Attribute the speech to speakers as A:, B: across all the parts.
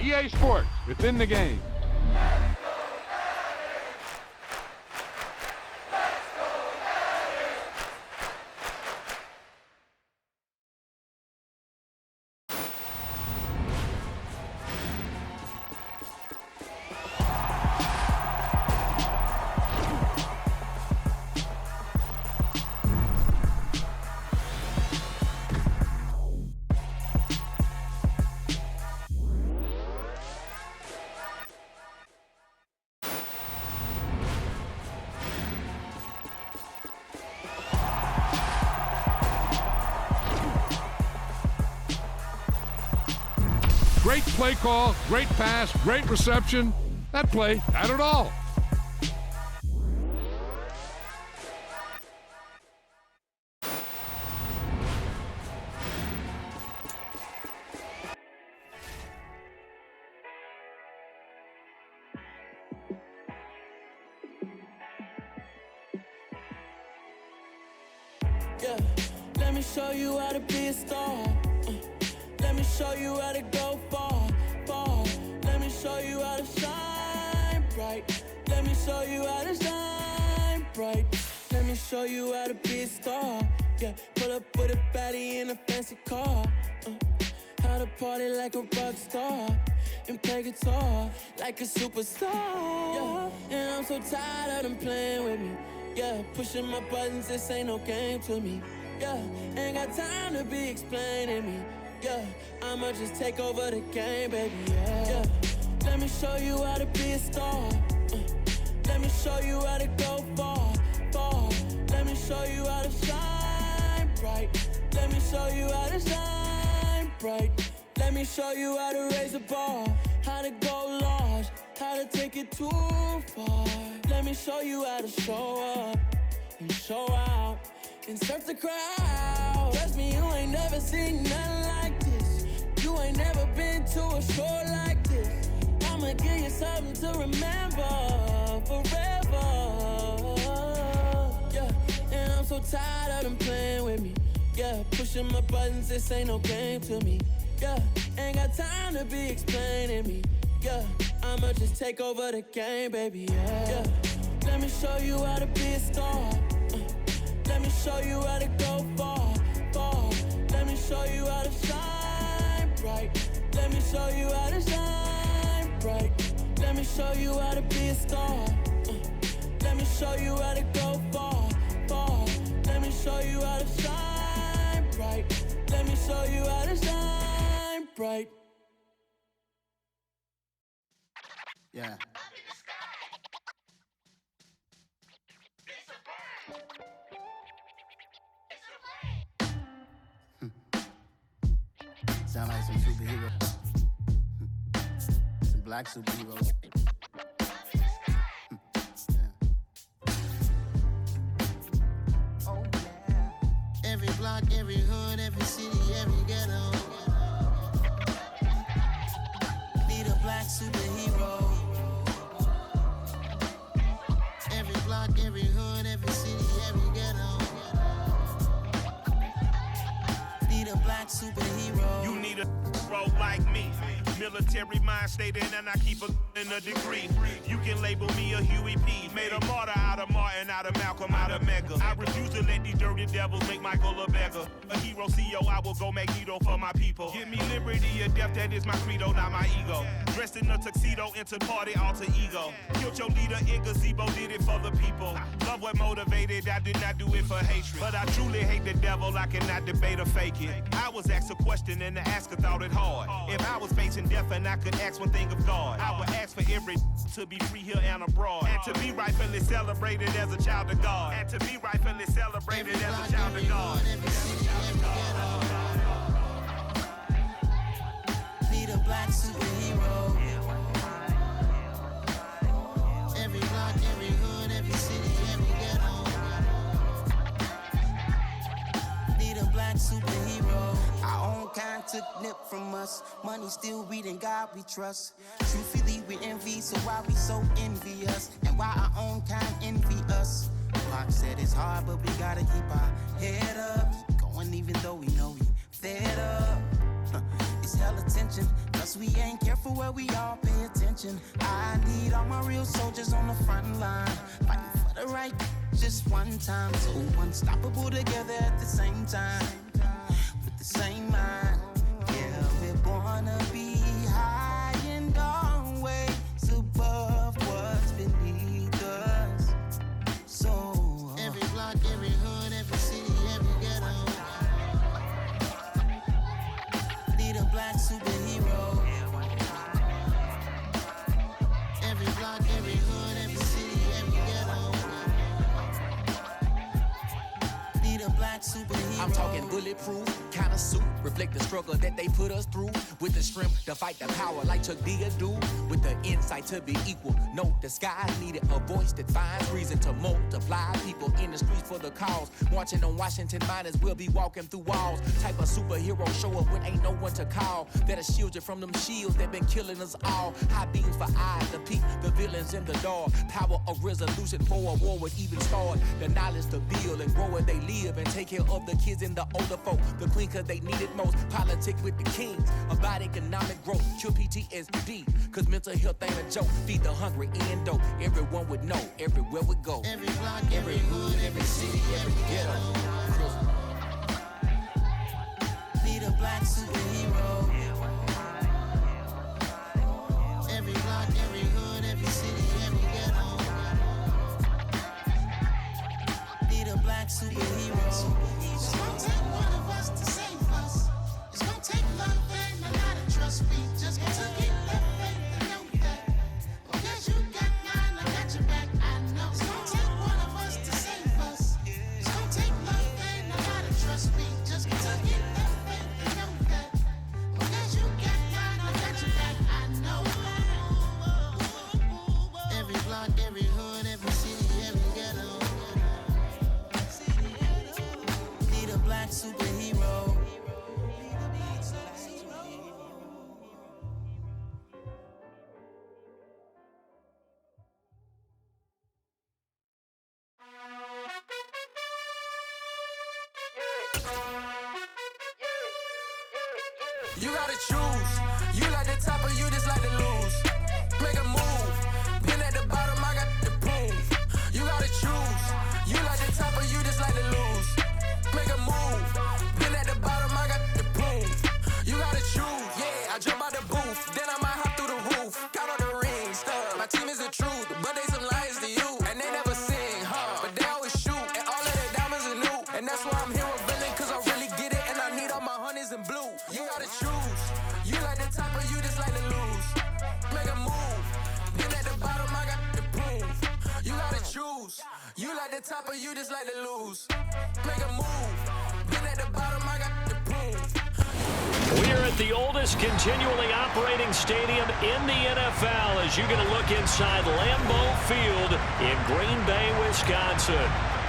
A: EA Sports. It's in the game. Great play call, great pass, great reception. That play had it all.
B: Yeah, let me show you how to be a star. Let me show you how to go far, far. Let me show you how to shine bright. Let me show you how to shine bright. Let me show you how to be a star. Yeah, pull up with a baddie in a fancy car. How to party like a rock star and play guitar like a superstar. Yeah, and I'm so tired of them playing with me. Yeah, pushing my buttons, this ain't no game to me. Yeah, ain't got time to be explaining me. Yeah, I'ma just take over the game, baby, yeah. Let me show you how to be a star. Let me show you how to go far, far. Let me show you how to shine bright. Let me show you how to shine bright. Let me show you how to raise a bar, how to go large, how to take it too far. Let me show you how to show up and show out and surf the crowd. Trust me, you ain't never seen nothing like this. You ain't never been to a show like this. I'ma give you something to remember forever. Yeah, and I'm so tired of them playing with me. Yeah, pushing my buttons, this ain't no game to me. Yeah, ain't got time to be explaining me. Yeah, I'ma just take over the game, baby, yeah. Let me show you how to be a star. Let me show you how to go far, far. Let me show you how to shine bright. Let me show you how to shine bright. Let me show you how to be a star. Let me show you how to go far, far. Let me show you how to shine bright. Let me show you how to shine bright.
C: Yeah. Sound like some superheroes. Some black superheroes. Oh, yeah. Every block, every hood, every city, every ghetto. Need a black superhero. Every block, every hood, every city, every ghetto. Need a black superhero.
D: You need a role like me. Military mind stated, and I keep in a degree. You can label me a Huey P. Made a martyr out of Martin, out of Malcolm, out of Mega. I refuse to let these dirty devils make Michael a beggar. A hero CEO, I will go Magneto for my people. Give me liberty or death, that is my credo, not my ego. Dressed in a tuxedo, into party, alter ego. Killed your leader in gazebo, did it for the people. Love what motivated, I did not do it for hatred. But I truly hate the devil, I cannot debate or fake it. I was asked a question and the asker thought it hard. If I was facing death and I could ask one thing of God, I would ask for every to be free here and abroad. And to be rightfully celebrated as a child of God. And to be rightfully celebrated as a child of God.
C: Need a black superhero. Every block, every hood, every city, every ghetto. Need a black superhero. Our own kind took nip from us. Money still reading God we trust. Truthfully we envy, so why we so envious? And why our own kind envy us? Pac said it's hard, but we gotta keep our head up. Keep going even though we know we fed up. It's hella tension, plus we ain't careful where we nation. I need all my real soldiers on the front line, fighting for the right just one time. So unstoppable together at the same time, with the same mind. Yeah, we're born to be high and always above what's beneath us. So every block, every hood, every city, every ghetto need a black superhero. Every block, every hood, every city, every ghetto need a black superhero.
E: I'm talking bulletproof kind of suit, reflect the struggle that they put us through, with the strength to fight the power like Chuck D do, with the insight to be equal. No disguise needed, a voice that finds reason to multiply. People in the streets for the cause, marching on Washington miners will be walking through walls. Type of superhero show up when ain't no one to call, that'll shield you from them shields that been killing us all. High beams for eyes to peek the villains in the dark. Power of resolution for a war would even start. The knowledge to build and grow where they live and take care of the kids and the older folk. The queen cause they need it most. Politics with the kings about economic growth. Cure PTSD cause mental health ain't a joke. Feed the hungry and dope. Everyone would know everywhere we go.
C: Every block, every hood, every city, every ghetto need a black superhero. Every block, every hood, every city, every ghetto need a black superhero. It's gonna take one of us to save us. It's gonna take love and a lot of trust. We just gotta get that faith and know that. Because you got mine, I got your back, I know. It's gonna take one of us to save us. It's gonna take love and a lot of trust. We just gotta get that faith and know that. Because you got mine, I got your back, I know. Every block, every hood, every city, every ghetto need a black superhero.
E: You gotta choose. You like the top or you just like to lose. Make a move. Been at the bottom, I got the proof. You gotta choose. You like the top or you just like to lose. Make a move. Been at the bottom, I got the proof. You gotta choose. Yeah, I jump out the booth, then I might hop through the roof. Count on the rings, my team is the truth, but they some liars to you. And they never sing, but they always shoot. And all of their diamonds are new. And that's why I'm here revealing, cause I really get it. And I need all my honeys in blue. You gotta choose. You like the top or you just like to lose. Make a move. Been at the bottom, I got the proof. You gotta choose. You like the top or you just like to lose. Make a move. Been at the bottom, I got the proof.
F: We are at the oldest continually operating stadium in the NFL as you get a look inside Lambeau Field in Green Bay, Wisconsin.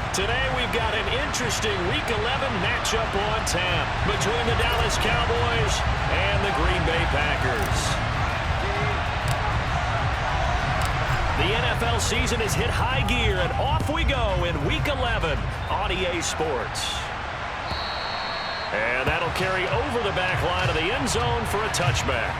F: Today we've got an interesting Week 11 matchup on tap between the Dallas Cowboys and the Green Bay Packers. The NFL season has hit high gear, and off we go in Week 11 on EA Sports. And that'll carry over the back line of the end zone for a touchback.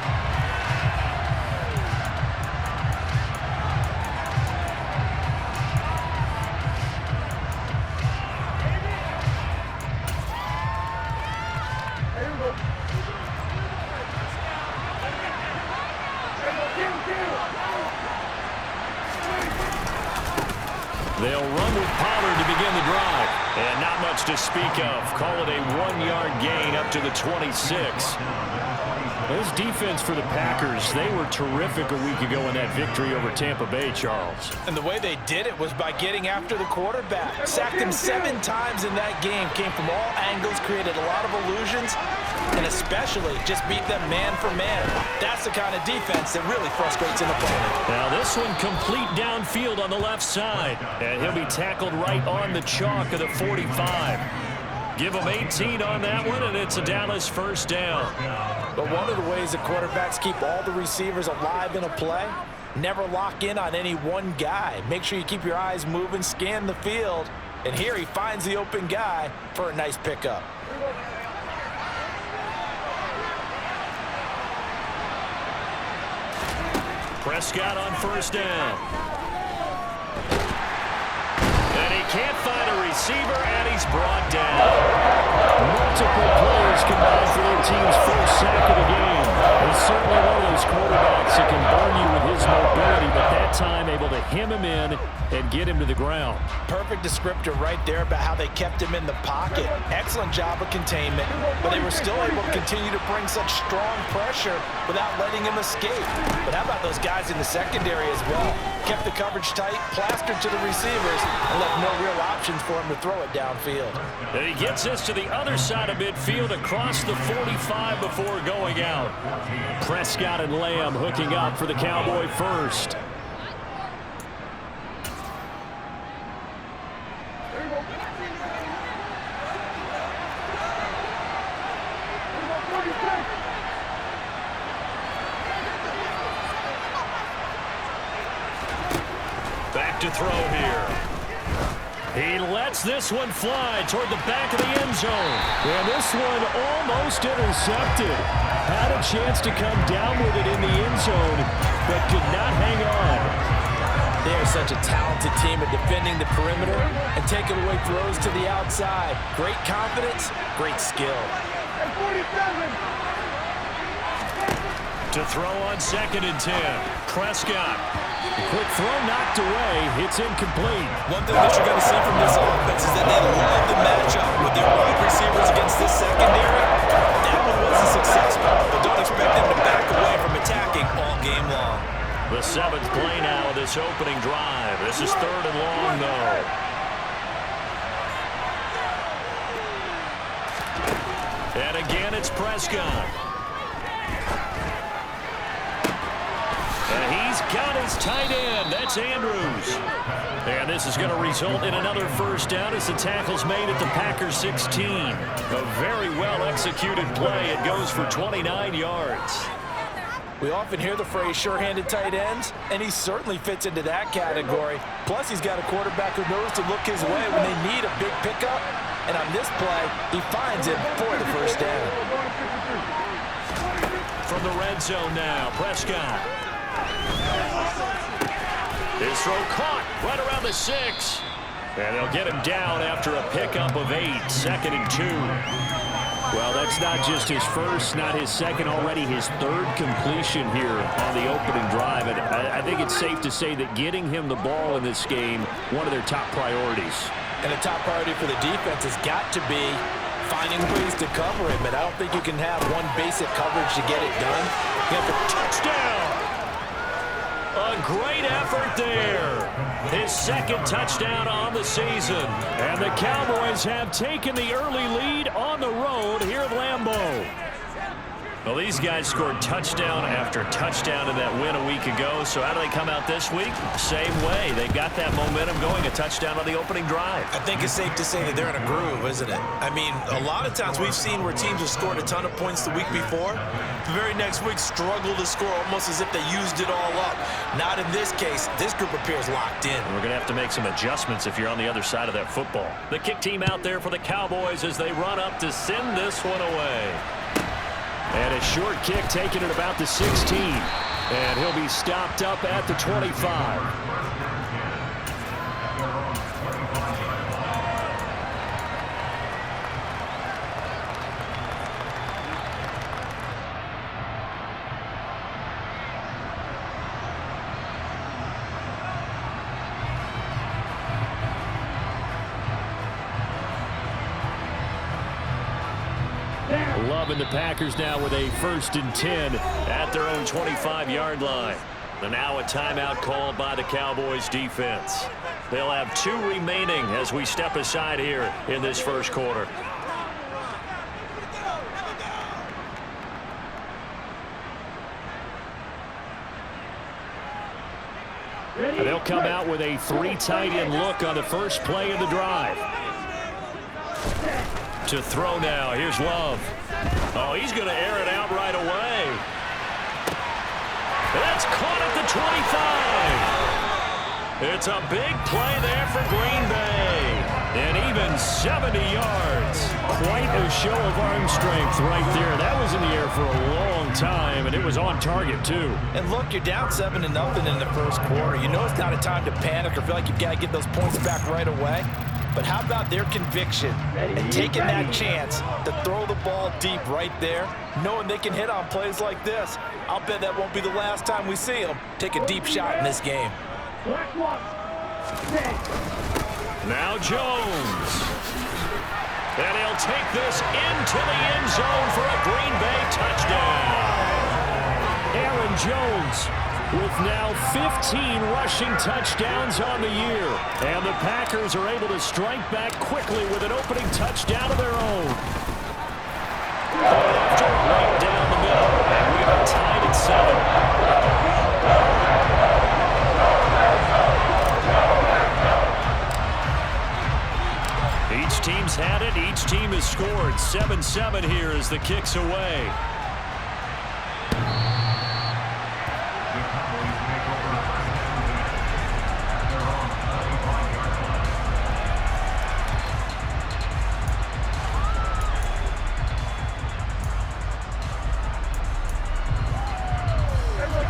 F: They'll run with Pollard to begin the drive. And not much to speak of. Call it a 1-yard gain up to the 26. This defense for the Packers, they were terrific a week ago in that victory over Tampa Bay, Charles.
G: And the way they did it was by getting after the quarterback. Sacked him 7 times in that game. Came from all angles, created a lot of illusions, and especially just beat them man for man. That's the kind of defense that really frustrates an opponent.
F: Now this one complete downfield on the left side. And he'll be tackled right on the chalk of the 45. Give him 18 on that one, and it's a Dallas first down.
G: But one of the ways the quarterbacks keep all the receivers alive in a play, never lock in on any one guy. Make sure you keep your eyes moving, scan the field, and here he finds the open guy for a nice pickup.
F: Prescott on first down. And he can't find a receiver, and he's brought down.
H: Multiple players combined for their team's first sack of the game. He's certainly one of those quarterbacks that can burn you with his mobility, but that time able to hem him in and get him to the ground.
G: Perfect descriptor right there about how they kept him in the pocket. Excellent job of containment, but they were still able to continue to bring such strong pressure without letting him escape. But how about those guys in the secondary as well? Kept the coverage tight, plastered to the receivers, and left no real options for him to throw it downfield.
F: And he gets this to the other side of midfield across the 45 before going out. Prescott and Lamb hooking up for the Cowboy first. Back to throw here. He lets this one fly toward the back of the end zone.
H: And this one almost intercepted. Had a chance to come down with it in the end zone, but could not hang on.
G: They are such a talented team at defending the perimeter and taking away throws to the outside. Great confidence, great skill.
F: To throw on 2nd and 10. Prescott.
H: A quick throw knocked away. It's incomplete.
I: One thing that you're going to see from this offense is that they love the matchup with their wide receivers against this secondary. That one wasn't successful, but don't expect them to back away from attacking all game long.
F: The 7th play now of this opening drive. This is 3rd and long, though. And again, it's Prescott. And he's got his tight end. That's Andrews. And this is going to result in another first down as the tackle's made at the Packers 16. A very well-executed play. It goes for 29 yards.
G: We often hear the phrase sure-handed tight ends, and he certainly fits into that category. Plus, he's got a quarterback who knows to look his way when they need a big pickup. And on this play, he finds him for the first down.
F: From the red zone now, Prescott. His throw caught right around the 6. And they'll get him down after a pickup of 8. 2nd and 2.
H: Well, that's not just his first, not his second, already his 3rd completion here on the opening drive. And I think it's safe to say that getting him the ball in this game, one of their top priorities.
G: And the top priority for the defense has got to be finding ways to cover him. And I don't think you can have one basic coverage to get it done. You have to
F: touchdown. A great effort there. His 2nd touchdown on the season.
H: And the Cowboys have taken the early lead on the road here at Lambeau.
F: Well, these guys scored touchdown after touchdown in that win a week ago. So how do they come out this week? Same way. They've got that momentum going, a touchdown on the opening drive.
I: I think it's safe to say that they're in a groove, isn't it? I mean, a lot of times we've seen where teams have scored a ton of points the week before. The very next week struggle to score almost as if they used it all up. Not in this case. This group appears locked in.
F: We're going to have to make some adjustments if you're on the other side of that football. The kick team out there for the Cowboys as they run up to send this one away.
H: And a short kick taken at about the 16. And he'll be stopped up at the 25. Loving the Packers now with a 1st and 10
F: at their own 25-yard line. And now a timeout called by the Cowboys defense. They'll have 2 remaining as we step aside here in this first quarter.
H: And they'll come out with a 3 tight end look on the first play of the drive.
F: To throw now. Here's Love. Oh, he's going to air it out right away. That's caught at the 25. It's a big play there for Green Bay. And even 70 yards.
H: Quite a
F: show of arm strength right there. That was in the air for a long time, and it was on target, too.
G: And look, you're down 7-0 in the first quarter. You know it's not a time to panic or feel like you've got to get those points back right away. But how about their conviction and taking that chance to throw the ball deep right there, knowing they can hit on plays like this? I'll bet that won't be the last time we see them take a deep shot in this game.
F: Now Jones. And he'll take this into the end zone for a Green Bay touchdown. Aaron Jones with now 15 rushing touchdowns on the year. And the Packers are able to strike back quickly with an opening touchdown of their own. After right down the middle, and we are tied at 7. Each team's had it. Each team has scored. 7-7 here as the kick's away.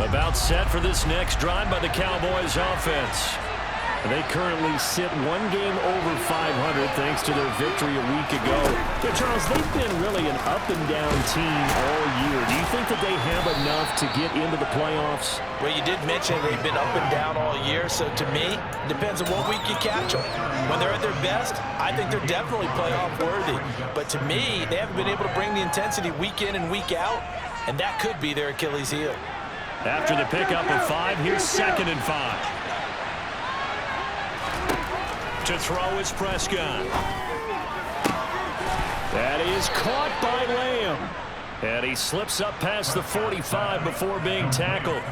F: About set for this next drive by the Cowboys offense. They currently sit one game over 500 thanks to their victory a week ago. Yeah, Charles, they've been really an up-and-down team all year. Do you think that they have enough to get into the playoffs?
G: Well, you did mention they've been up and down all year, so to me, it depends on what week you catch them. When they're at their best, I think they're definitely playoff worthy. But to me, they haven't been able to bring the intensity week in and week out, and that could be their Achilles heel.
F: After the pickup of 5, here's 2nd and 5. To throw is Prescott. That is caught by Lamb. And he slips up past the 45 before being tackled.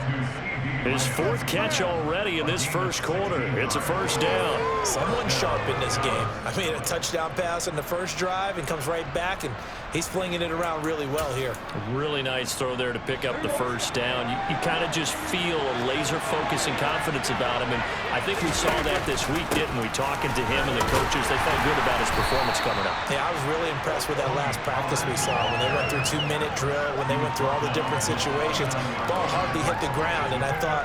F: His 4th catch already in this first quarter. It's a first down.
G: Someone sharp in this game. I mean, a touchdown pass in the first drive and comes right back, and he's flinging it around really well here.
F: A really nice throw there to pick up the first down. You kind of just feel a laser focus and confidence about him, and I think we saw that this week, didn't we? Talking to him and the coaches, they felt good about his performance coming up.
G: Yeah, I was really impressed with that last practice we saw when they went through 2-minute drill, when they went through all the different situations. Ball hardly hit the ground, and I thought,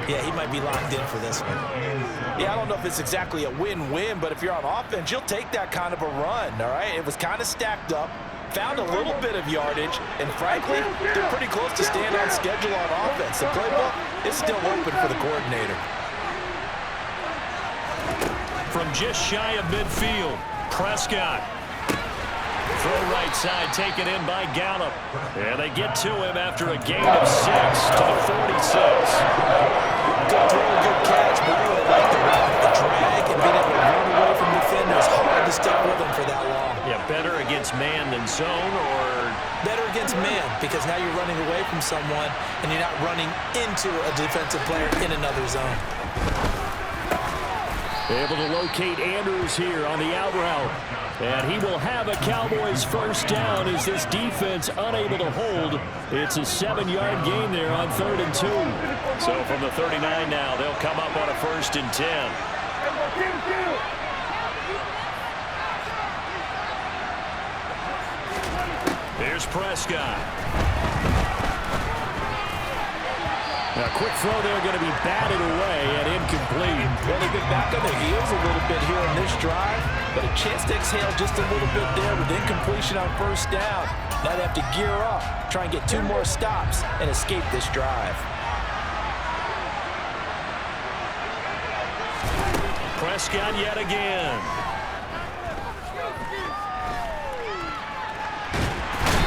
G: yeah, he might be locked in for this one. Yeah, I don't know if it's exactly a win-win, but if you're on offense, you'll take that kind of a run, all right? It was kind of stacked up, found a little bit of yardage, and frankly, they're pretty close to staying on schedule on offense. The playbook is still open for the coordinator.
F: From just shy of midfield, Prescott. Throw right side, taken in by Gallup. And they get to him after a gain of 6 to the 46.
G: Good throw, good catch, but I really like the route, the drag, and being able to run away from defenders. Hard to stick with him for that long.
F: Yeah, better against man than zone, or?
G: Better against man, because now you're running away from someone, and you're not running into a defensive player in another zone.
F: Able to locate Andrews here on the out route. And he will have a Cowboys first down as this defense unable to hold. It's a 7-yard gain there on 3rd and 2. So from the 39 now, they'll come up on a 1st and 10. Here's Prescott. A quick throw there going to be batted away and incomplete.
G: Well, they've been back on their heels a little bit here on this drive, but a chance to exhale just a little bit there with incompletion on first down. Now they have to gear up, try and get 2 more stops, and escape this drive.
F: Prescott yet again.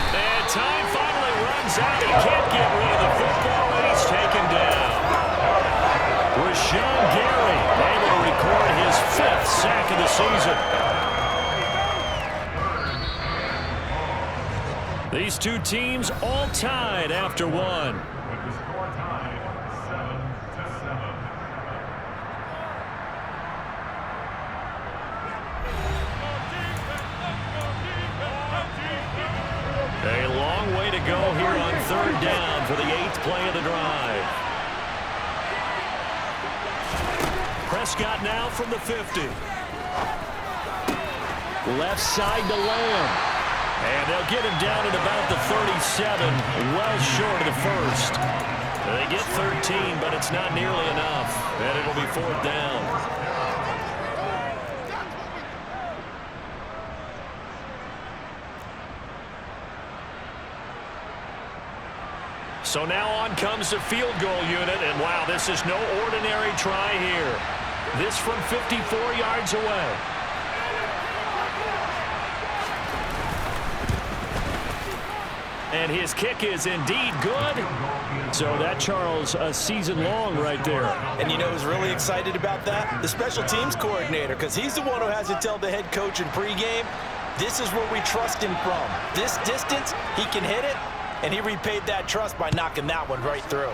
F: And time finally runs out. He can't get rid of the football, and he's taken down. Rashawn Gary able to record his 5th sack of the season. These two teams all tied after 1. A long way to go here on 3rd down for the 8th play of the drive. Prescott now from the 50. Left side to Lamb. And they'll get him down at about the 37, well short of the first. They get 13, but it's not nearly enough, and it'll be 4th down. So now on comes the field goal unit, and wow, this is no ordinary try here. This from 54 yards away. And his kick is indeed good. So that, Charles, a season long right there.
G: And you know who's really excited about that? The special teams coordinator, because he's the one who has to tell the head coach in pregame, this is where we trust him from. This distance, he can hit it, and he repaid that trust by knocking that one right through.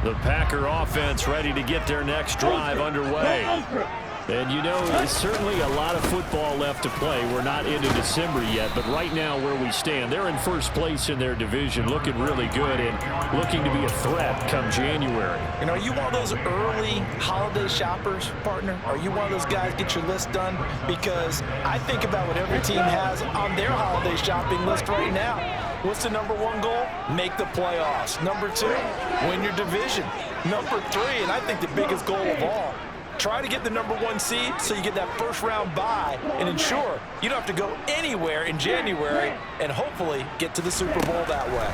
F: The Packer offense ready to get their next drive underway. And, you know, there's certainly a lot of football left to play. We're not into December yet, but right now where we stand, they're in first place in their division, looking really good and looking to be a threat come January.
G: You know, are you one of those early holiday shoppers, partner? Are you one of those guys get your list done? Because I think about what every team has on their holiday shopping list right now. What's the number one goal? Make the playoffs. Number 2, win your division. Number 3, and I think the biggest goal of all, try to get the number 1 seed so you get that first round bye and ensure you don't have to go anywhere in January and hopefully get to the Super Bowl that way.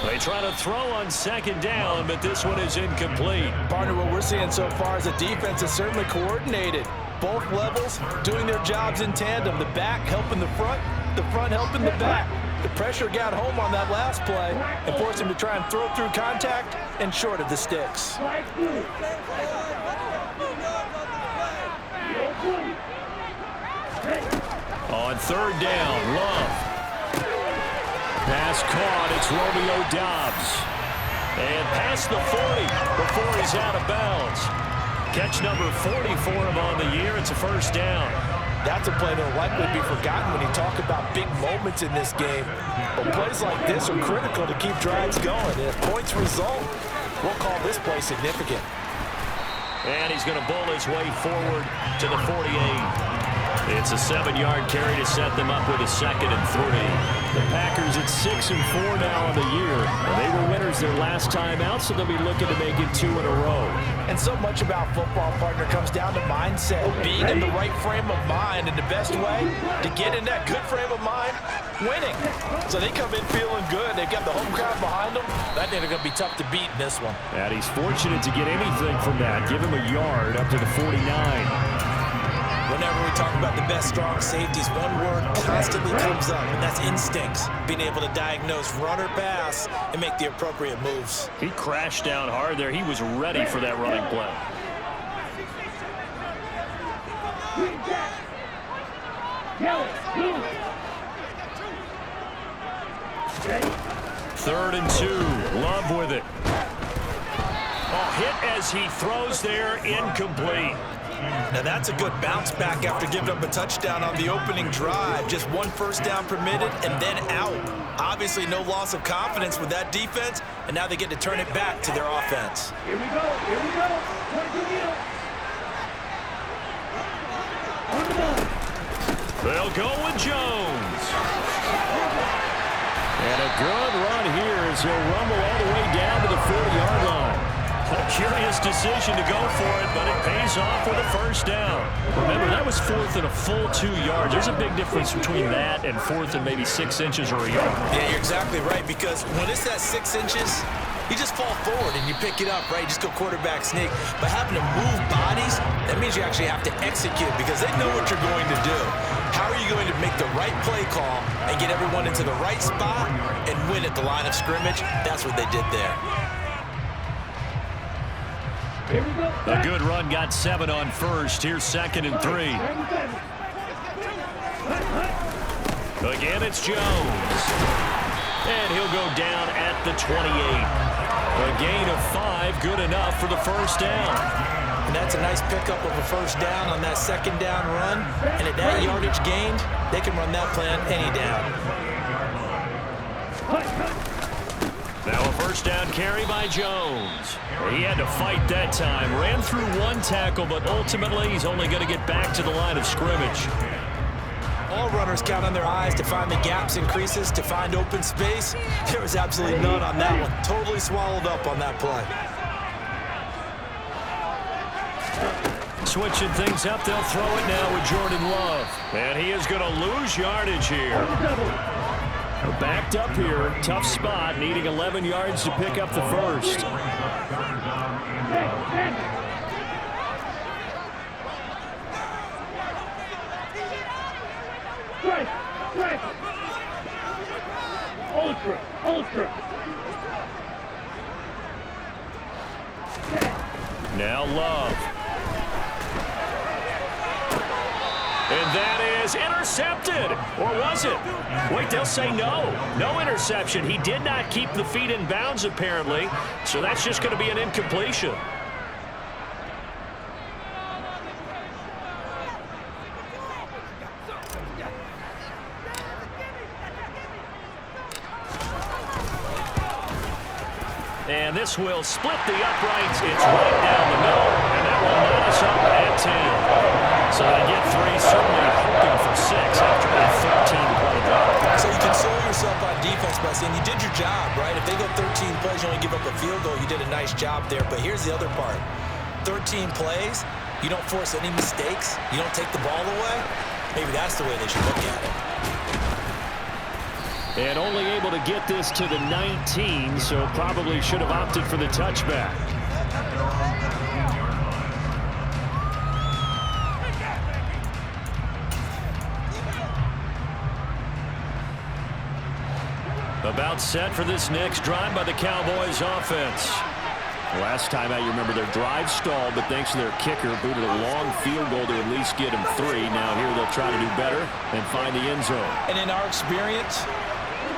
F: They try to throw on 2nd down, but this one is incomplete.
G: Partner, what we're seeing so far is the defense is certainly coordinated. Both levels doing their jobs in tandem. The back helping the front helping the back. The pressure got home on that last play and forced him to try and throw through contact and short of the sticks.
F: On 3rd down, Love. Pass caught, it's Romeo Doubs. And past the 40 before he's out of bounds. Catch number 40 for him on the year. It's a 1st down.
G: That's a play that will likely be forgotten when you talk about big moments in this game. But plays like this are critical to keep drives going. And if points result, we'll call this play significant.
F: And he's going to bull his way forward to the 48. It's a 7-yard carry to set them up with a 2nd and 3. The Packers at 6-4 now on the year. They were winners their last time out, so they'll be looking to make it 2 in a row.
G: And so much about football, partner, comes down to mindset. Being in the right frame of mind, and the best way to get in that good frame of mind, winning. So they come in feeling good. They've got the home crowd behind them. I think they're going to be tough to beat in this one.
F: And he's fortunate to get anything from that. Give him a yard up to the 49.
G: Whenever we talk about the best strong safeties, one word constantly comes up, and that's instincts. Being able to diagnose run or pass and make the appropriate moves.
F: He crashed down hard there. He was ready for that running play. Third and 2. Love with it. Oh, hit as he throws there, incomplete.
G: Now that's a good bounce back after giving up a touchdown on the opening drive. Just 1 first down permitted and then out. Obviously no loss of confidence with that defense, and now they get to turn it back to their offense.
J: Here we go, here we go.
F: They'll go with Jones. And a good run here as he'll rumble all the way down to the 40-yard line. A curious decision to go for it, but it pays off with a 1st down. Remember, that was 4th and a full 2 yards. There's a big difference between that and 4th and maybe 6 inches or a yard.
G: Yeah, you're exactly right, because when it's that 6 inches, you just fall forward and you pick it up, right? You just go quarterback sneak. But having to move bodies, that means you actually have to execute because they know what you're going to do. How are you going to make the right play call and get everyone into the right spot and win at the line of scrimmage? That's what they did there.
F: A good run, got 7 on first. Here's 2nd and 3. Again, it's Jones. And he'll go down the 28. A gain of 5, good enough for the first down.
G: And that's a nice pickup of a first down on that second down run. And at that yardage gained, they can run that play on any down.
F: Now a first down carry by Jones. He had to fight that time. Ran through one tackle, but ultimately he's only going to get back to the line of scrimmage.
G: All runners count on their eyes to find the gaps and creases, to find open space. There was absolutely none on that one. Totally swallowed up on that play.
F: Switching things up, they'll throw it now with Jordan Love. And he is going to lose yardage here. Backed up here, tough spot, needing 11 yards to pick up the first.
J: Ultra.
F: Now Love. And that is intercepted. Or was it? Wait, they'll say no. No interception. He did not keep the feet in bounds, apparently. So that's just going to be an incompletion. And this will split the uprights. It's right down the middle. And that will line us up at 10. So they get 3, certainly hoping for 6 after a 13-play drive.
G: So you console yourself on defense by saying you did your job, right? If they go 13 plays, you only give up a field goal, you did a nice job there. But here's the other part. 13 plays, you don't force any mistakes, you don't take the ball away. Maybe that's the way they should look at it.
F: And only able to get this to the 19, so probably should have opted for the touchback. About set for this next drive by the Cowboys offense. Last time out, you remember their drive stalled, but thanks to their kicker, booted a long field goal to at least get them 3. Now here they'll try to do better and find the end zone.
G: And in our experience,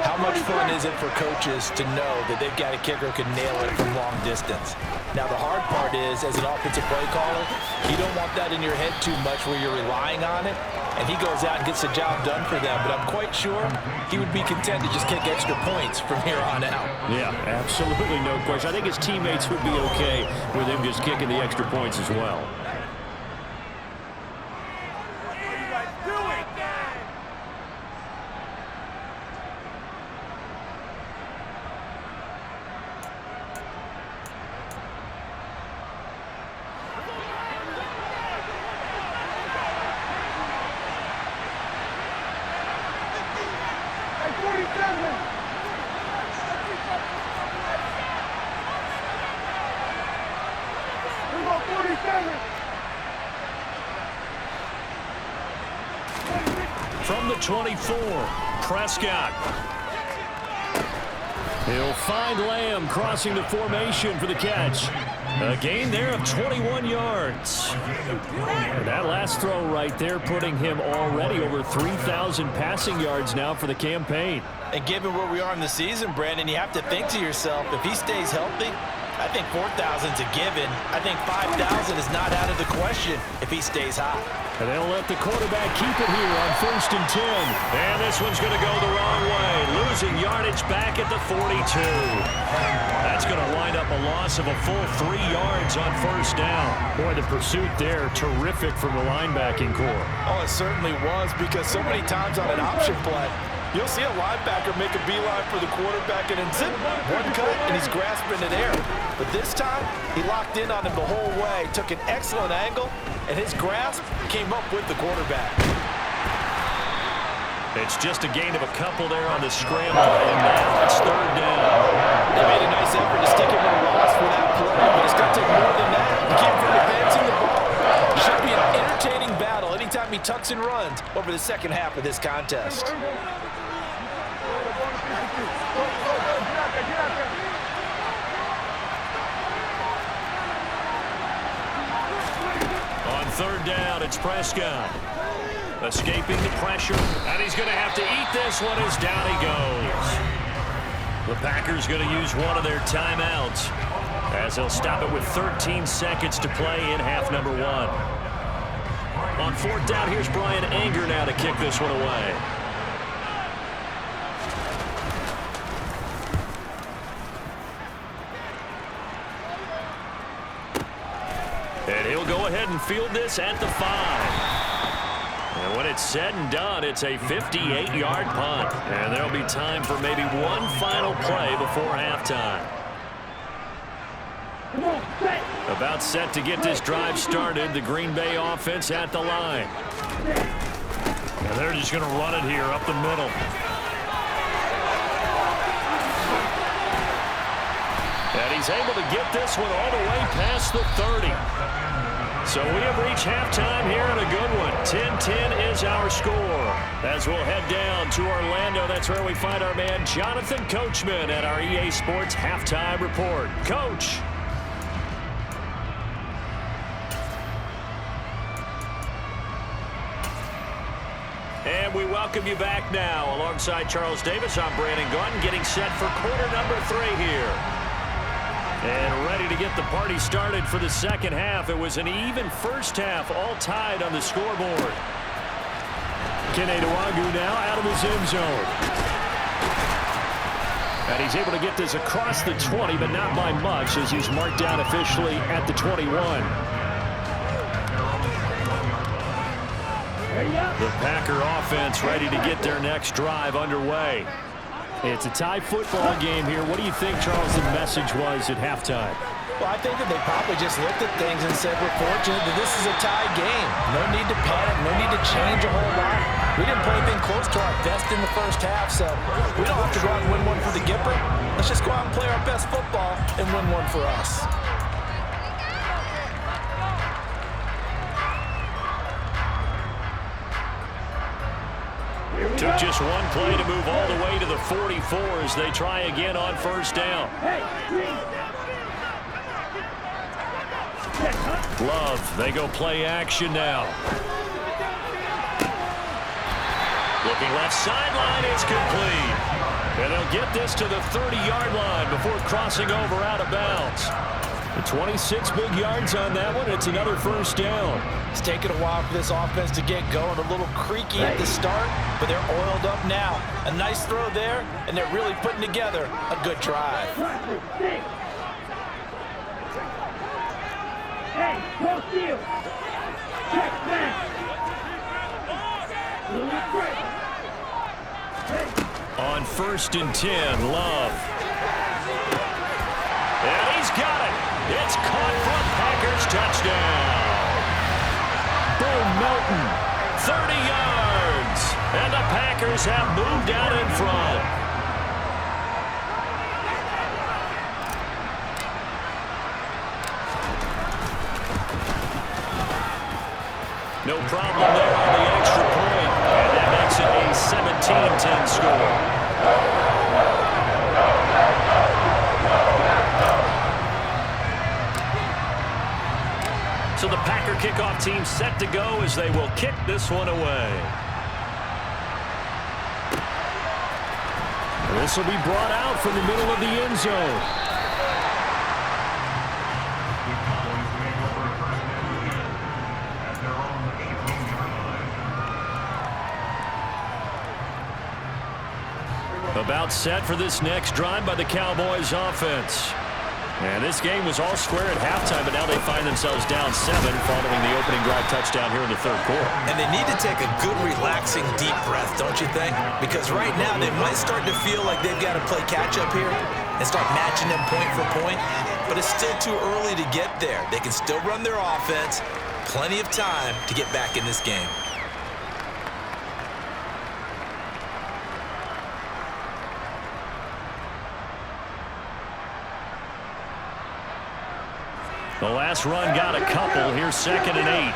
G: how much fun is it for coaches to know that they've got a kicker who can nail it from long distance? Now, the hard part is, as an offensive play caller, you don't want that in your head too much where you're relying on it, and he goes out and gets the job done for them. But I'm quite sure he would be content to just kick extra points from here on out.
F: Yeah, absolutely no question. I think his teammates would be okay with him just kicking the extra points as well. From the 24, Prescott. He'll find Lamb crossing the formation for the catch. A gain there of 21 yards. And that last throw right there putting him already over 3,000 passing yards now for the campaign.
G: And given where we are in the season, Brandon, you have to think to yourself, if he stays healthy, I think 4,000's a given. I think 5,000 is not out of the question if he stays hot.
F: And they'll let the quarterback keep it here on 1st and 10. And this one's going to go the wrong way. Losing yardage back at the 42. That's going to wind up a loss of a full 3 yards on 1st down. Boy, the pursuit there, terrific from the linebacking core.
G: Oh, it certainly was, because so many times on an option play, you'll see a linebacker make a beeline for the quarterback, and then zip, one cut, and he's grasping it air. But this time, he locked in on him the whole way, took an excellent angle, and his grasp came up with the quarterback.
F: It's just a gain of a couple there on the scramble, and now it's 3rd down.
G: They made a nice effort to stick him with a loss for that play, but it's going to take more than that to keep from advancing the ball. It should be an entertaining battle anytime he tucks and runs over the second half of this contest.
F: On 3rd down, it's Prescott. Escaping the pressure, and he's going to have to eat this one as down he goes. The Packers going to use one of their timeouts as they'll stop it with 13 seconds to play in half number 1. On 4th down, here's Brian Anger now to kick this one away. And he'll go ahead and field this at the 5. And when it's said and done, it's a 58-yard punt. And there'll be time for maybe one final play before halftime. About set to get this drive started. The Green Bay offense at the line. And they're just going to run it here up the middle. And he's able to get this one all the way past the 30. So we have reached halftime here in a good one. 10-10 is our score. As we'll head down to Orlando, that's where we find our man Jonathan Coachman at our EA Sports Halftime Report. Coach. And we welcome you back now. Alongside Charles Davis, I'm Brandon Gaudin, getting set for quarter number 3 here. And ready to get the party started for the second half. It was an even first half, all tied on the scoreboard. Kene Nwangwu now out of his end zone. And he's able to get this across the 20, but not by much, as he's marked down officially at the 21. The Packer offense ready to get their next drive underway. It's a tie football game here. What do you think, Charles, the message was at halftime?
G: Well, I think that they probably just looked at things and said, we're fortunate that this is a tie game. No need to panic, no need to change a whole lot. We didn't play anything close to our best in the first half, so we don't have to go out and win one for the Gipper. Let's just go out and play our best football and win one for us.
F: Took just one play to move all the way to the 44 as they try again on first down. Love, they go play action now. Looking left sideline, it's complete. And they'll get this to the 30-yard line before crossing over out of bounds. The 26 big yards on that one. It's another first down.
G: It's taken a while for this offense to get going. A little creaky at the start, but they're oiled up now. A nice throw there, and they're really putting together a good drive.
F: On 1st and 10, Love. And he's got it. It's caught for a Packers touchdown. Boom, Melton, 30 yards. And the Packers have moved out in front. No problem there on the extra point. And that makes it a 17-10 score. So the Packer kickoff team set to go as they will kick this one away. This will be brought out from the middle of the end zone. About set for this next drive by the Cowboys offense. And this game was all square at halftime, but now they find themselves down 7 following the opening drive touchdown here in the third quarter.
I: And they need to take a good, relaxing, deep breath, don't you think? Because right now they might start to feel like they've got to play catch-up here and start matching them point for point. But it's still too early to get there. They can still run their offense. Plenty of time to get back in this game.
F: The last run got a couple. Here's 2nd and 8.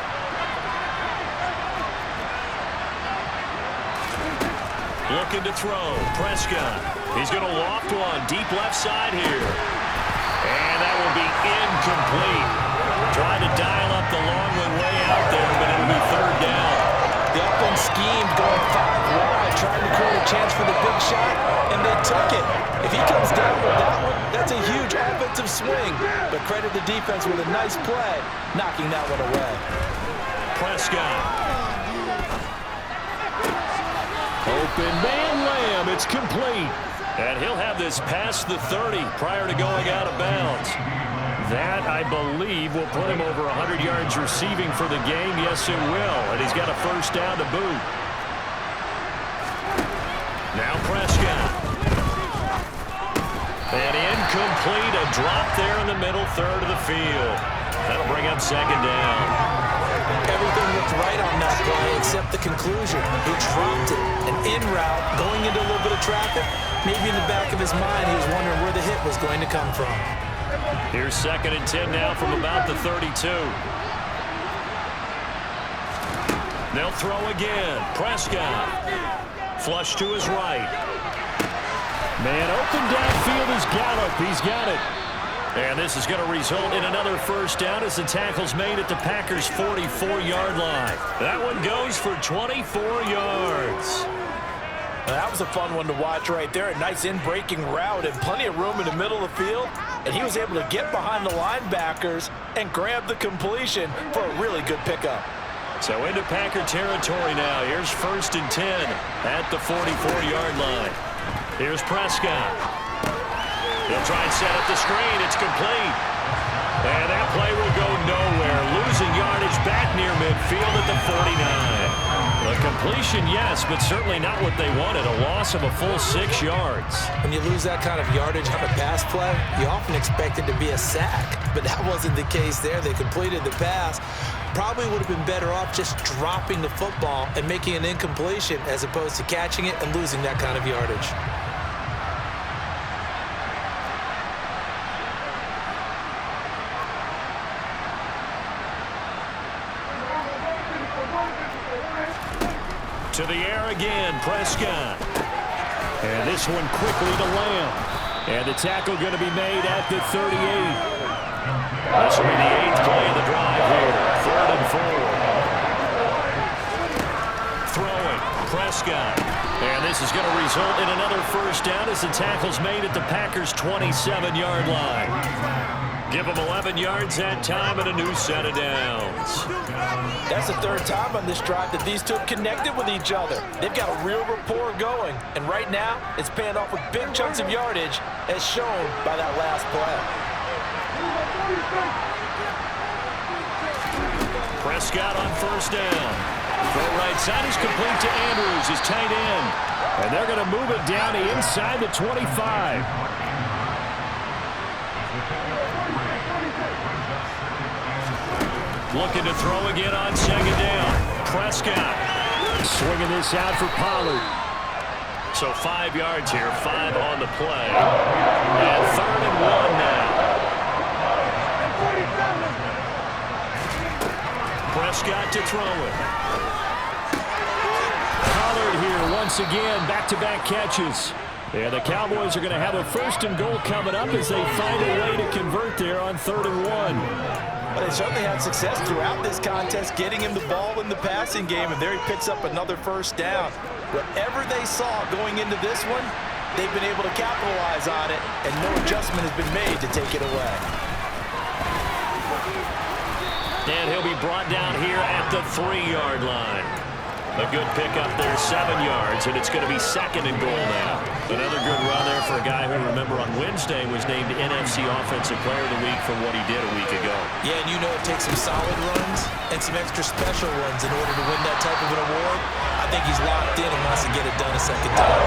F: Looking to throw. Prescott. He's going to loft one. Deep left side here. And that will be incomplete. Tried to dial up the long one way out there, but it'll be 3rd down.
G: The up-and scheme going 5 wide, trying to create a chance for the big shot, and they took it. If he comes swing, but credit the defense with a nice play, knocking that one away.
F: Prescott. Open man Lamb. It's complete. And he'll have this past the 30 prior to going out of bounds. That, I believe, will put him over 100 yards receiving for the game. Yes, it will. And he's got a first down to boot. Now Prescott. And incomplete. A drop there in the middle third of the field. That'll bring up second down.
G: Everything looked right on that play except the conclusion. He dropped it. An in route, going into a little bit of traffic. Maybe in the back of his mind, he was wondering where the hit was going to come from.
F: Here's 2nd and 10 now from about the 32. They'll throw again. Prescott. Flush to his right. Man open downfield is Gallup. He's got it. And this is going to result in another first down as the tackle's made at the Packers' 44-yard line. That one goes for 24 yards.
G: That was a fun one to watch right there. A nice in-breaking route and plenty of room in the middle of the field. And he was able to get behind the linebackers and grab the completion for a really good pickup.
F: So into Packer territory now. Here's 1st and 10 at the 44-yard line. Here's Prescott. He'll try and set up the screen. It's complete. And that play will go nowhere. Losing yardage back near midfield at the 49. A completion, yes, but certainly not what they wanted. A loss of a full 6 yards.
G: When you lose that kind of yardage on a pass play, you often expect it to be a sack. But that wasn't the case there. They completed the pass. Probably would have been better off just dropping the football and making an incompletion as opposed to catching it and losing that kind of yardage.
F: To the air again, Prescott. And this one quickly to Lamb. And the tackle going to be made at the 38. This will be the 8th play of the drive here. 3rd and 4. Throwing, Prescott. And this is going to result in another first down as the tackle's made at the Packers' 27-yard line. Give them 11 yards that time and a new set of downs.
G: That's the 3rd time on this drive that these two have connected with each other. They've got a real rapport going. And right now, it's paying off with big chunks of yardage as shown by that last play.
F: Prescott on first down. Throw right side is complete to Andrews, his tight end. And they're going to move it down to inside the 25. Looking to throw again on second down. Prescott swinging this out for Pollard. So 5 yards here, 5 on the play. And 3rd and 1 now. Prescott to throw it. Pollard here once again, back-to-back catches. And the Cowboys are going to have a 1st and goal coming up as they find a way to convert there on 3rd and 1.
G: But they certainly had success throughout this contest, getting him the ball in the passing game, and there he picks up another first down. Whatever they saw going into this one, they've been able to capitalize on it, and no adjustment has been made to take it away.
F: And he'll be brought down here at the 3-yard line. A good pickup there, 7 yards, and it's going to be 2nd and goal now. Another good run there for a guy who, remember, on Wednesday was named NFC Offensive Player of the Week for what he did a week ago.
G: Yeah, and you know it takes some solid runs and some extra special ones in order to win that type of an award. I think he's locked in and wants to get it done a second time.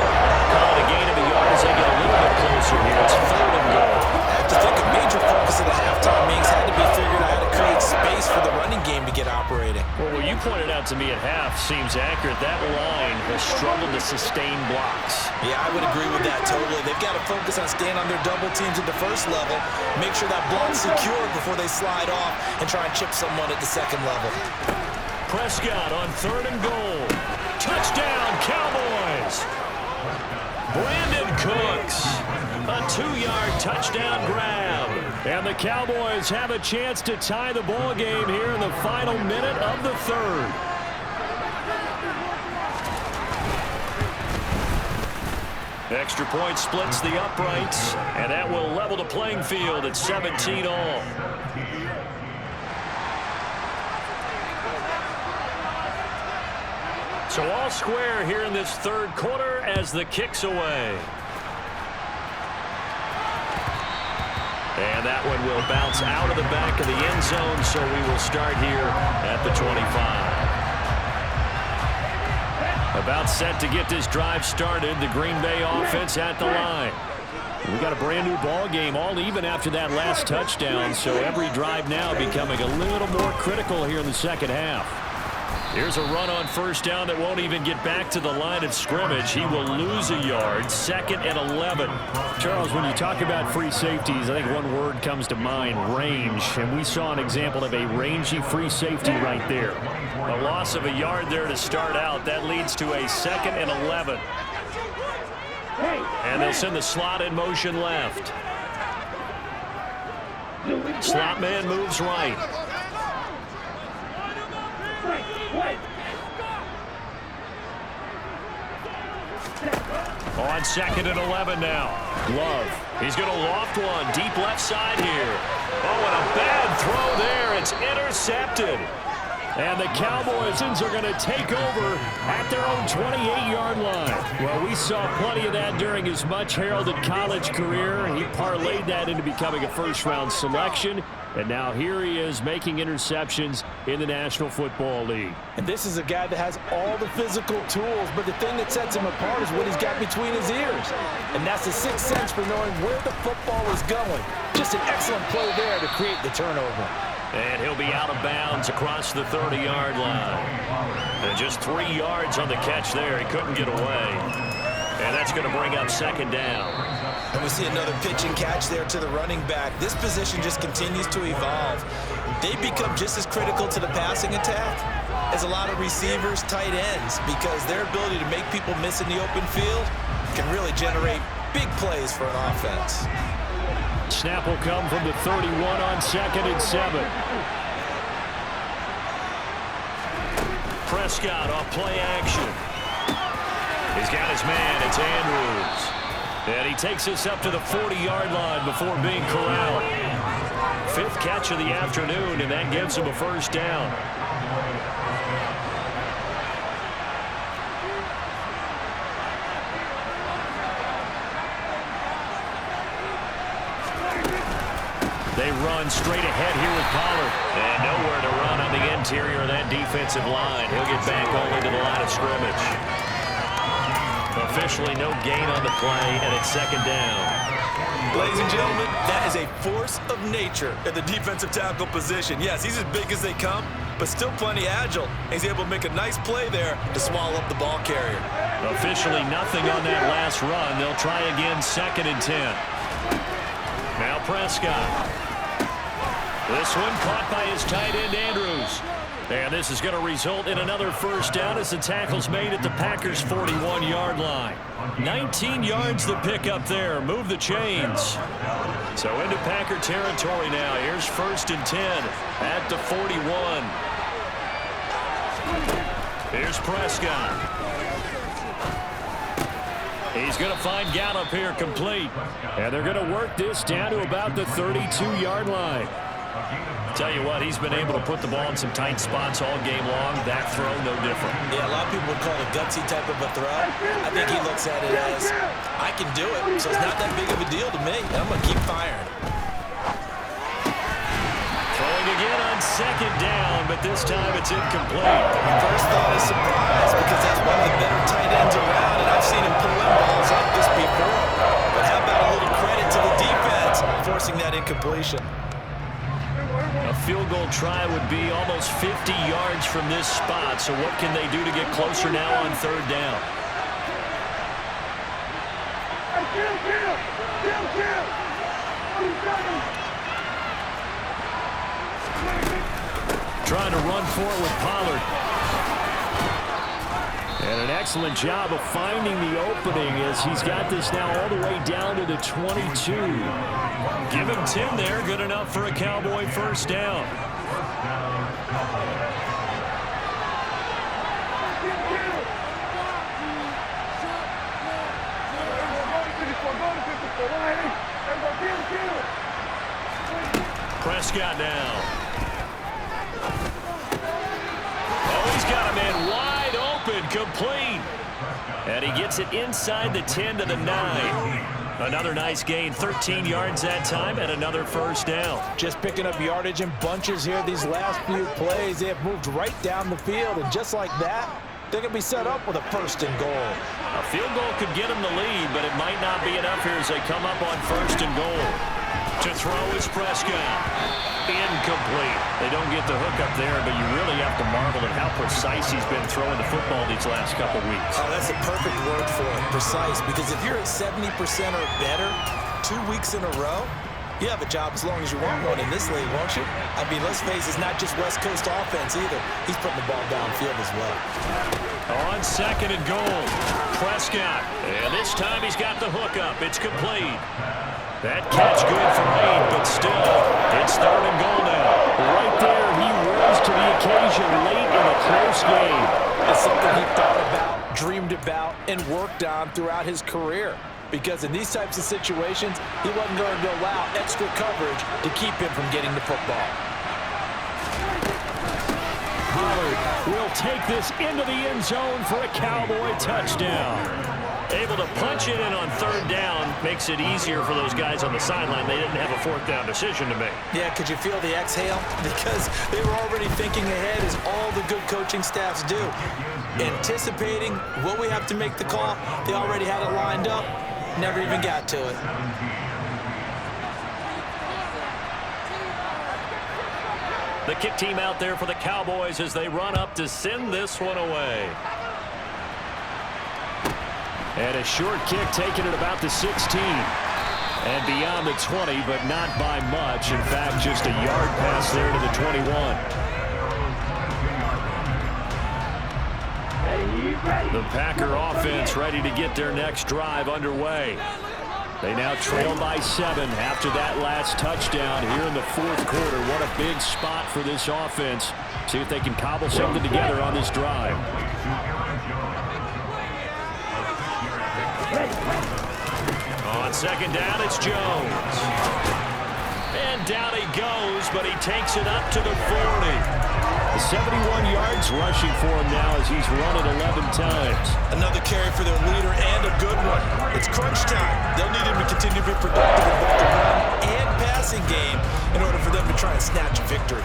F: Call it a gain of a yard as they get a little bit closer here. It's 3rd and goal.
G: I have to think a major focus of the halftime meetings had to be figuring out how to create space for the running game to get operating.
F: Well, what you pointed out to me at half seems accurate. That line has struggled to sustain blocks.
G: Yeah, I would agree with that totally. They've got to focus on staying on their double teams at the first level, make sure that block's secure before they slide off and try and chip someone at the second level.
F: Prescott on 3rd and goal. Touchdown, Cowboys! Brandon Cooks, a 2-yard touchdown grab. And the Cowboys have a chance to tie the ball game here in the final minute of the 3rd. Extra point splits the uprights, and that will level the playing field at 17 all. So all square here in this third quarter as the kick's away. And that one will bounce out of the back of the end zone, so we will start here at the 25. About set to get this drive started, the Green Bay offense at the line. We got a brand new ball game, all even after that last touchdown, so every drive now becoming a little more critical here in the second half. Here's a run on first down that won't even get back to the line of scrimmage. He will lose a yard, 2nd and 11.
H: Charles, when you talk about free safeties, I think one word comes to mind, range. And we saw an example of a rangy free safety right there.
F: A loss of a yard there to start out. That leads to a 2nd and 11. And they'll send the slot in motion left. Slot man moves right. On 2nd and 11 now. Love. He's going to loft one deep left side here. Oh, and a bad throw there. It's intercepted.
H: And the Cowboys are going to take over at their own 28-yard line. Well, we saw plenty of that during his much-heralded college career. He parlayed that into becoming a first-round selection. And now here he is making interceptions in the National Football League.
G: And this is a guy that has all the physical tools, but the thing that sets him apart is what he's got between his ears. And that's the sixth sense for knowing where the football is going. Just an excellent play there to create the turnover.
F: And he'll be out of bounds across the 30-yard line. And just 3 yards on the catch there. He couldn't get away. And that's going to bring up 2nd down.
I: And we see another pitch and catch there to the running back. This position just continues to evolve. They become just as critical to the passing attack as a lot of receivers, tight ends, because their ability to make people miss in the open field can really generate big plays for an offense.
H: Snap will come from the 31 on 2nd and 7.
F: Prescott off play action. He's got his man. It's Andrews. And he takes us up to the 40-yard line before being corralled. 5th catch of the afternoon, and that gives him a first down. They run straight ahead here with Pollard. And nowhere to run on the interior of that defensive line. He'll get back only to the line of scrimmage. Officially no gain on the play, and it's 2nd down.
I: Ladies and gentlemen, that is a force of nature at the defensive tackle position. Yes, he's as big as they come, but still plenty agile. He's able to make a nice play there to swallow up the ball carrier.
F: Officially nothing on that last run. They'll try again, 2nd and 10. Now Prescott. This one caught by his tight end, Andrews. And this is going to result in another first down as the tackle's made at the Packers' 41-yard line. 19 yards the pick up there. Move the chains. So into Packer territory now. Here's 1st and 10 at the 41. Here's Prescott. He's going to find Gallup here complete. And they're going to work this down to about the 32-yard line. Tell you what, he's been able to put the ball in some tight spots all game long. That throw, no different.
I: Yeah, a lot of people would call it a gutsy type of a throw. I think he looks at it as, I can do it, so it's not that big of a deal to me. I'm going to keep firing.
F: Throwing again on 2nd down, but this time it's incomplete.
I: First thought is surprise, because that's one of the better tight ends around, and I've seen him pull in balls like this before. But how about a little credit to the defense forcing that incompletion?
F: A field goal try would be almost 50 yards from this spot. So what can they do to get closer now on 3rd down? Trying to run for it with Pollard.
H: And an excellent job of finding the opening as he's got this now all the way down to the 22.
F: Give him 10 there. Good enough for a Cowboy first down. Prescott now. Oh, he's got a man wide open, complete. And he gets it inside the 10 to the 9. Another nice gain, 13 yards that time, and another first down.
G: Just picking up yardage in bunches here these last few plays. They have moved right down the field, and just like that, they're going to be set up with a first and goal.
F: A field goal could get them the lead, but it might not be enough here as they come up on first and goal. To throw is Prescott. Incomplete. They don't get the hook up there, but you really have to marvel at how precise he's been throwing the football these last couple weeks.
I: Oh, that's a perfect word for it, precise, because if you're at 70% or better 2 weeks in a row, you have a job as long as you want one in this league, won't you? I mean, let's face it, it's not just West Coast offense either. He's putting the ball downfield as well.
F: On second and goal, Prescott. And this time he's got the hook up. It's complete. That catch good for Reed, but still, it's third and goal now.
H: Right there, he rose to the occasion late in a close game.
G: It's something he thought about, dreamed about, and worked on throughout his career. Because in these types of situations, he wasn't going to allow extra coverage to keep him from getting the football.
H: Pollard will take this into the end zone for a Cowboy touchdown.
F: Able to punch it in on third down makes it easier for those guys on the sideline. They didn't have a fourth down decision to make.
I: Yeah, could you feel the exhale? Because they were already thinking ahead, as all the good coaching staffs do. Anticipating, will we have to make the call? They already had it lined up. Never even got to it.
F: The kick team out there for the Cowboys as they run up to send this one away.
H: And a short kick taken at about the 16. And beyond the 20, but not by much. In fact, just a yard pass there to the 21. The Packer offense ready to get their next drive underway. They now trail by 7 after that last touchdown here in the fourth quarter. What a big spot for this offense. See if they can cobble something together on this drive.
F: On second down, it's Jones. And down he goes, but he takes it up to the 40.
H: 71 yards rushing for him now as he's run it 11 times.
I: Another carry for their leader and a good one. It's crunch time. They'll need him to continue to be productive in both the run and passing game in order for them to try and snatch a victory.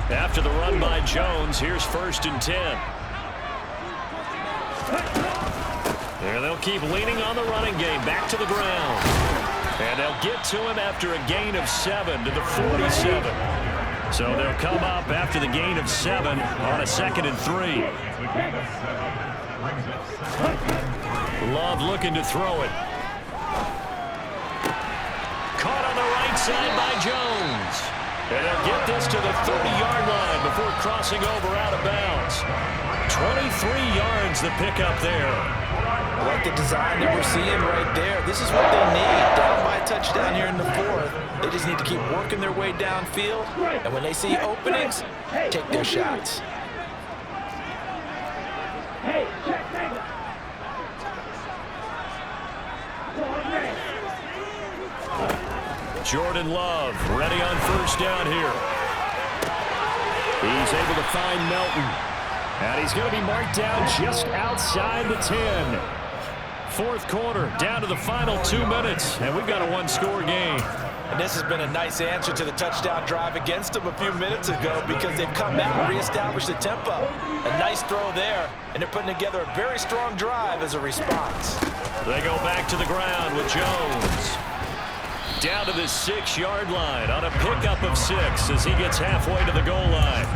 F: After the run by Jones, here's 1st and 10. There they'll keep leaning on the running game, back to the ground. And they'll get to him after a gain of 7 to the 47. So they'll come up after the gain of 7 on a 2nd and 3. Love looking to throw it. Caught on the right side by Jones. And they'll get this to the 30-yard line before crossing over out of bounds. 23 yards the pickup there.
G: I like the design that we're seeing right there. This is what they need. Down by a touchdown here in the fourth. They just need to keep working their way downfield. And when they see openings, take their shots.
F: Jordan Love ready on 1st down here.
H: He's able to find Melton. And he's going to be marked down just outside the 10. Fourth quarter, down to the final 2 minutes. And we've got a one-score game.
G: And this has been a nice answer to the touchdown drive against them a few minutes ago because they've come out and reestablished the tempo. A nice throw there, and they're putting together a very strong drive as a response.
F: They go back to the ground with Jones. Down to the 6-yard line on a pickup of 6 as he gets halfway to the goal line.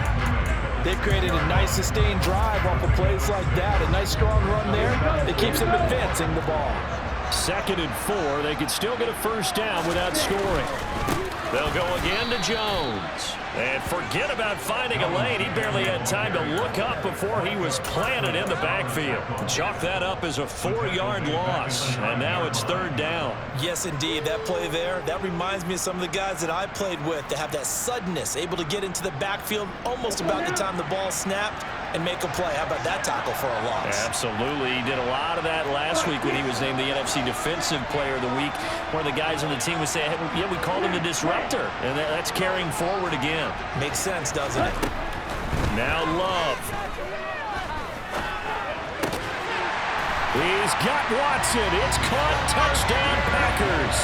G: They've created a nice sustained drive off of plays like that. A nice strong run there that keeps them advancing the ball.
F: 2nd and 4. They could still get a first down without scoring. They'll go again to Jones. And forget about finding a lane. He barely had time to look up before he was planted in the backfield. Chalk that up as a 4-yard loss. And now it's 3rd down.
I: Yes, indeed. That play there, that reminds me of some of the guys that I played with that have that suddenness, able to get into the backfield almost about the time the ball snapped and make a play. How about that tackle for a loss?
F: Absolutely. He did a lot of that last week when he was named the NFC Defensive Player of the Week. One of the guys on the team would say, hey, yeah, we called him the disruptor. And that's carrying forward again.
I: Makes sense, doesn't it?
F: Now Love. He's got Watson. It's caught. Touchdown, Packers.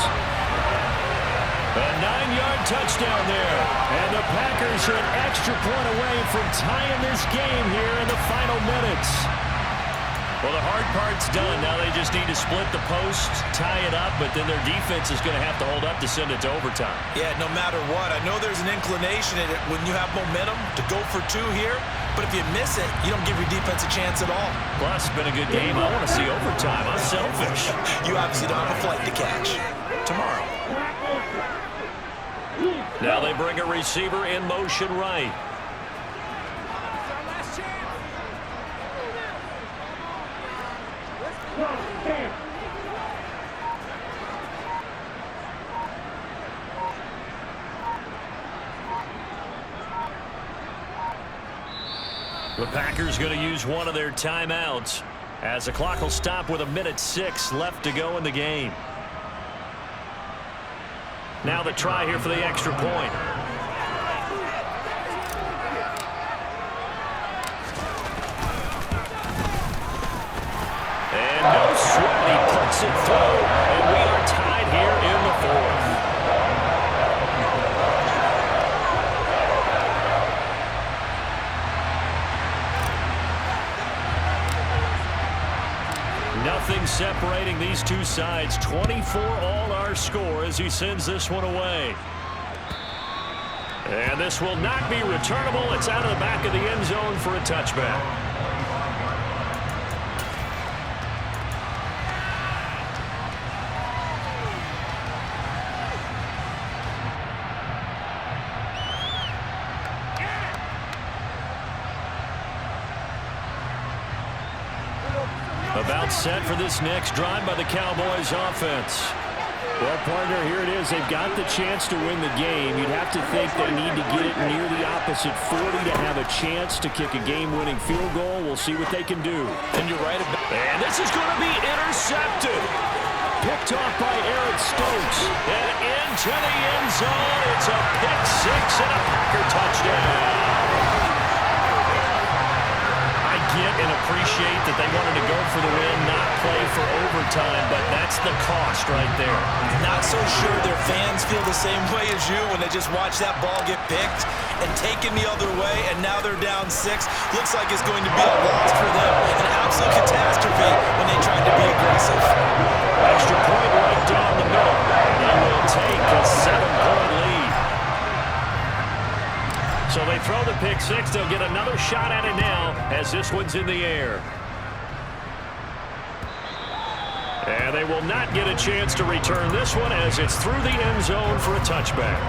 F: A 9-yard touchdown there. And the Packers are an extra point away from tying this game here in the final minutes. Well, the hard part's done. Now they just need to split the post, tie it up, but then their defense is going to have to hold up to send it to overtime.
I: Yeah, no matter what. I know there's an inclination in it when you have momentum to go for 2 here, but if you miss it, you don't give your defense a chance at all.
F: Plus, it's been a good game. I want to see overtime. I'm selfish.
I: You obviously don't have a flight to catch. Tomorrow.
F: Now they bring a receiver in motion right. The Packers going to use one of their timeouts as the clock will stop with 1:06 left to go in the game. Now the try here for the extra point. And no sweat, he puts it through, and we are tied here in the 4th. Nothing separating these two sides. 24 all our score as he sends this one away. And this will not be returnable. It's out of the back of the end zone for a touchback. About set for this next drive by the Cowboys offense.
H: Well, partner, here it is. They've got the chance to win the game. You'd have to think they need to get it near the opposite 40 to have a chance to kick a game-winning field goal. We'll see what they can do.
I: And you're right about it.
F: And this is going to be intercepted. Picked off by Aaron Stokes. And into the end zone. It's a pick 6 and a Packer touchdown. And appreciate that they wanted to go for the win, not play for overtime, but that's the cost right there.
I: Not so sure their fans feel the same way as you when they just watch that ball get picked and taken the other way, and now they're down 6. Looks like it's going to be a loss for them. An absolute catastrophe when they tried to be aggressive.
F: Extra point right down the middle. They will take a 7-point lead. So they throw the pick 6. They'll get another shot at it now as this one's in the air. And they will not get a chance to return this one as it's through the end zone for a touchback.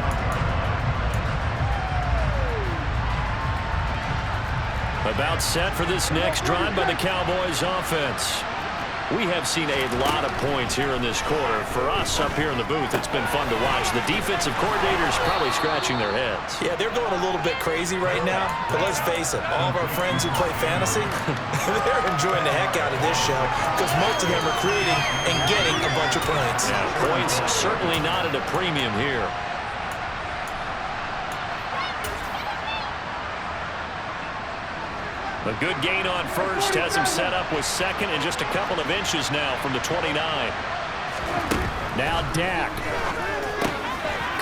F: About set for this next drive by the Cowboys offense. We have seen a lot of points here in this quarter. For us up here in the booth, it's been fun to watch. The defensive coordinators probably scratching their heads.
I: Yeah, they're going a little bit crazy right now. But let's face it, all of our friends who play fantasy, they're enjoying the heck out of this show because most of them are creating and getting a bunch of points.
F: Yeah, points certainly not at a premium here. A good gain on first has him set up with 2nd and just a couple of inches now from the 29. Now Dak.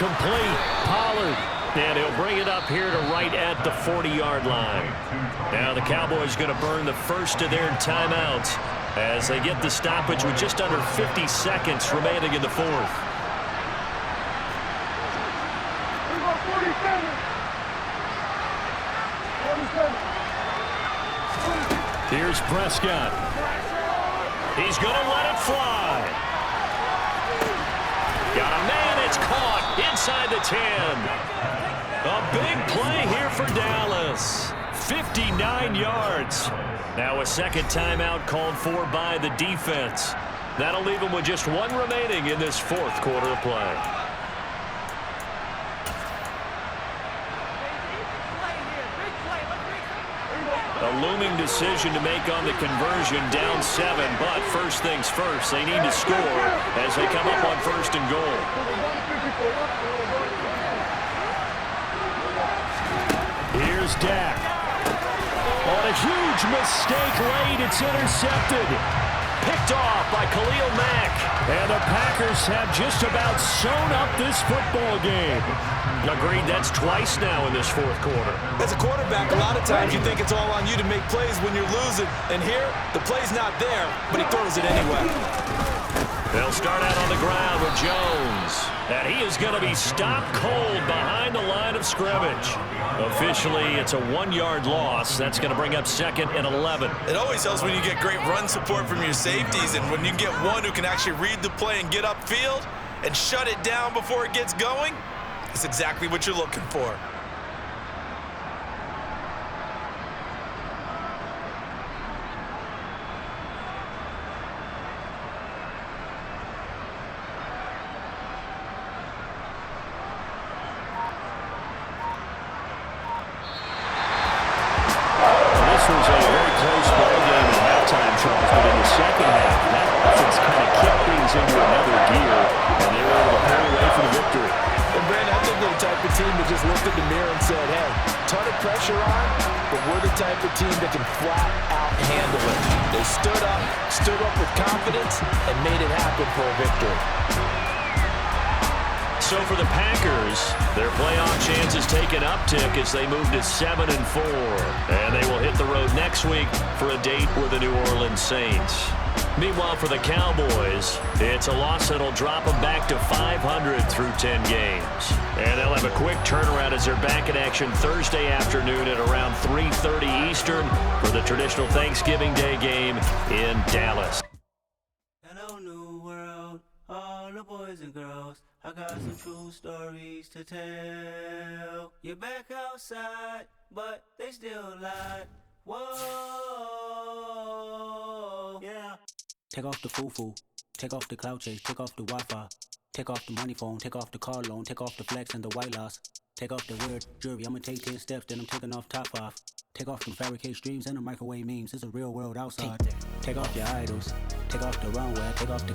F: Complete. Pollard. And he'll bring it up here to right at the 40-yard line. Now the Cowboys going to burn the first of their timeouts as they get the stoppage with just under 50 seconds remaining in the 4th. Here's Prescott. He's going to let it fly. inside the 10. A big play here for Dallas. 59 yards. Now a second timeout called for by the defense. That'll leave them with just one remaining in this fourth quarter of play. A looming decision to make on the conversion, down 7, but first things first, they need to score as they come up on first and goal. Here's Dak. On a huge mistake late, it's intercepted. Picked off by Khalil Mack. And the Packers have just about sewn up this football game. Agreed, that's twice now in this fourth quarter.
I: As a quarterback, a lot of times you think it's all on you to make plays when you're losing. And here, the play's not there, but he throws it anyway.
F: They'll start out on the ground with Jones. And he is going to be stopped cold behind the line of scrimmage. Officially, it's a 1-yard loss. That's going to bring up second and 11.
I: It always helps when you get great run support from your safeties, and when you get one who can actually read the play and get upfield and shut it down before it gets going, it's exactly what you're looking for.
G: Team that can flat out handle it. They stood up with confidence, and made it happen for a victory.
F: So for the Packers, their playoff chances take an uptick as they move to 7-4. And they will hit the road next week for a date with the New Orleans Saints. Meanwhile, for the Cowboys, it's a loss that'll drop them back to 500 through 10 games. And they'll have a quick turnaround as they're back in action Thursday afternoon at around 3:30 Eastern for the traditional Thanksgiving Day game in Dallas.
B: Hello, new world, all the boys and girls. I got some true stories to tell. You're back outside, but they still lie. Whoa, yeah.
J: Take off the foo-foo, take off the cloud chase, take off the Wi-Fi, take off the money phone, take off the car loan, take off the flex and the white loss, take off the weird jewelry, I'ma take 10 steps, then I'm taking off top 5. Take off the fabricated streams and the microwave memes, it's a real world outside. Take off your idols, take off the runway, take off the